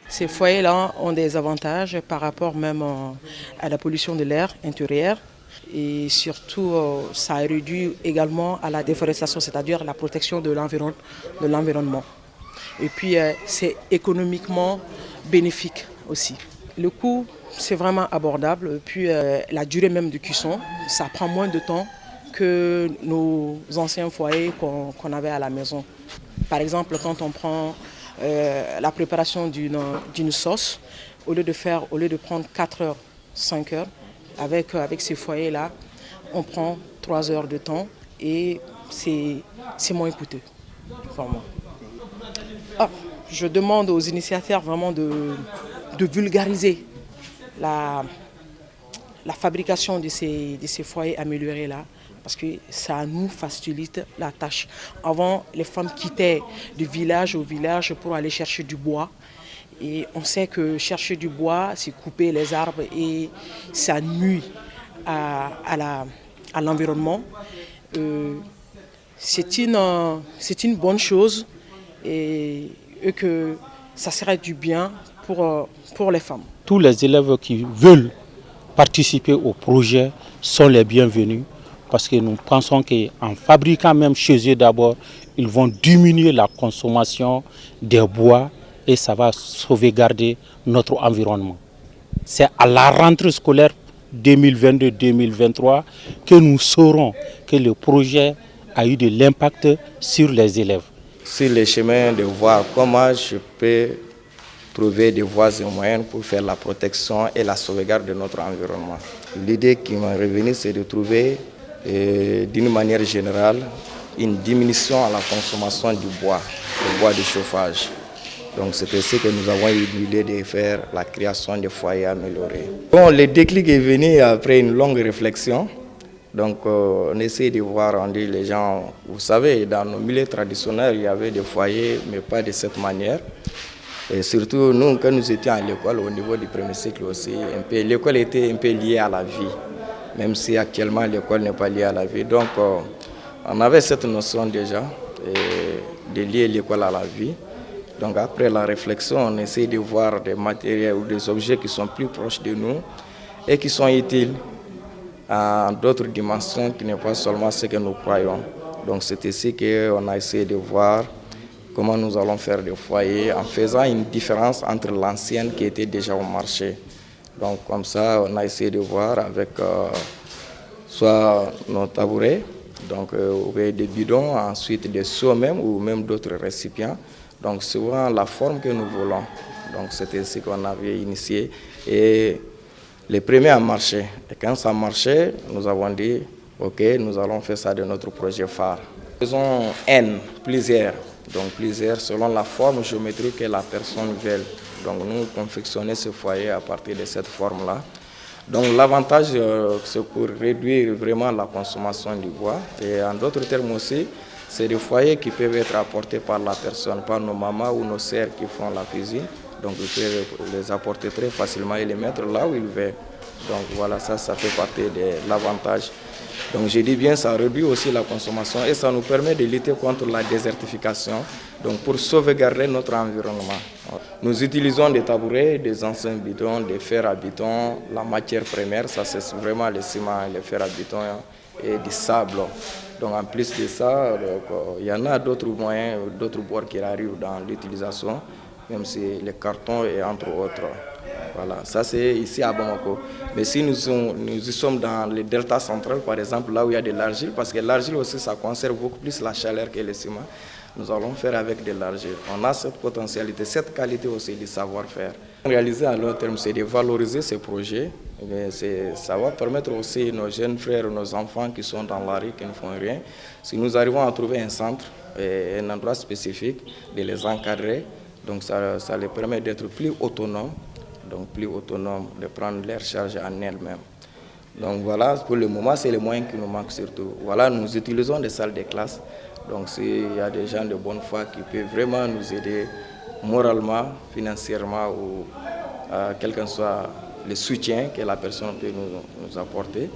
Ces foyers-là ont des avantages par rapport même à la pollution de l'air intérieur et surtout ça réduit également à la déforestation, c'est-à-dire la protection de l'environnement. Et puis c'est économiquement bénéfique aussi. Le coût, c'est vraiment abordable. Et puis la durée même de cuisson, ça prend moins de temps que nos anciens foyers qu'on avait à la maison. Par exemple, quand on prend la préparation d'une sauce, au lieu de prendre 4 heures, 5 heures, avec ces foyers-là, on prend 3 heures de temps et c'est moins coûteux pour moi. Je demande aux initiateurs vraiment de vulgariser la fabrication de ces foyers améliorés là, parce que ça nous facilite la tâche. Avant, les femmes quittaient de village au village pour aller chercher du bois. Et on sait que chercher du bois, c'est couper les arbres et ça nuit à l'environnement. C'est une bonne chose et que ça serait du bien pour les femmes. Tous les élèves qui veulent participer au projet sont les bienvenus parce que nous pensons qu'en fabriquant même chez eux d'abord, ils vont diminuer la consommation des bois et ça va sauvegarder notre environnement. C'est à la rentrée scolaire 2022-2023 que nous saurons que le projet a eu de l'impact sur les élèves. Sur le chemin de voir comment je peux trouver des voies et moyens pour faire la protection et la sauvegarde de notre environnement. L'idée qui m'est revenue, c'est de trouver, d'une manière générale, une diminution à la consommation du bois de chauffage. Donc c'est ainsi que nous avons eu l'idée de faire la création de foyers améliorés. Bon, le déclic est venu après une longue réflexion. Donc on essaie de voir, on dit les gens, vous savez, dans nos milieux traditionnels, il y avait des foyers, mais pas de cette manière. Et surtout, nous, quand nous étions à l'école, au niveau du premier cycle aussi, l'école était un peu liée à la vie, même si actuellement l'école n'est pas liée à la vie. Donc on avait cette notion déjà de lier l'école à la vie. Donc après la réflexion, on essaie de voir des matériels ou des objets qui sont plus proches de nous et qui sont utiles à d'autres dimensions qui n'est pas seulement ce que nous croyons. Donc c'est ici qu'on a essayé de voir comment nous allons faire des foyers en faisant une différence entre l'ancienne qui était déjà au marché. Donc comme ça, on a essayé de voir avec soit nos tabourets, donc des bidons, ensuite des seaux même ou même d'autres récipients. Donc c'est vraiment la forme que nous voulons. Donc c'est ainsi qu'on avait initié et les premiers à marcher. Et quand ça marchait, nous avons dit, ok, nous allons faire ça de notre projet phare. Nous faisons N, plusieurs. Donc plusieurs selon la forme géométrique que la personne veut. Donc nous confectionnons ce foyer à partir de cette forme-là. Donc l'avantage, c'est pour réduire vraiment la consommation du bois. Et en d'autres termes aussi, c'est des foyers qui peuvent être apportés par la personne, par nos mamans ou nos sœurs qui font la cuisine. Donc ils peuvent les apporter très facilement et les mettre là où ils veulent. Donc voilà, ça fait partie de l'avantage. Donc je dis bien, ça réduit aussi la consommation et ça nous permet de lutter contre la désertification, donc pour sauvegarder notre environnement. Nous utilisons des tabourets, des anciens bidons, des fers à béton, la matière première, ça c'est vraiment le ciment, les fers à béton et du sable. Donc en plus de ça, il y en a d'autres moyens, d'autres bords qui arrivent dans l'utilisation, même si les cartons et entre autres. Voilà, ça c'est ici à Bamako. Mais si nous y sommes dans le delta central, par exemple, là où il y a de l'argile, parce que l'argile aussi, ça conserve beaucoup plus la chaleur que le ciment, nous allons faire avec de l'argile. On a cette potentialité, cette qualité aussi du savoir-faire. Réaliser à long terme, c'est de valoriser ces projets. Ça va permettre aussi nos jeunes frères, nos enfants qui sont dans la rue, qui ne font rien. Si nous arrivons à trouver un centre, un endroit spécifique, de les encadrer, donc ça les permet d'être plus autonomes. Donc plus autonomes, de prendre leurs charges en elles-mêmes. Donc voilà, pour le moment, c'est les moyens qui nous manquent surtout. Voilà, nous utilisons des salles de classe. Donc s'il y a des gens de bonne foi qui peuvent vraiment nous aider moralement, financièrement ou quel que soit le soutien que la personne peut nous apporter.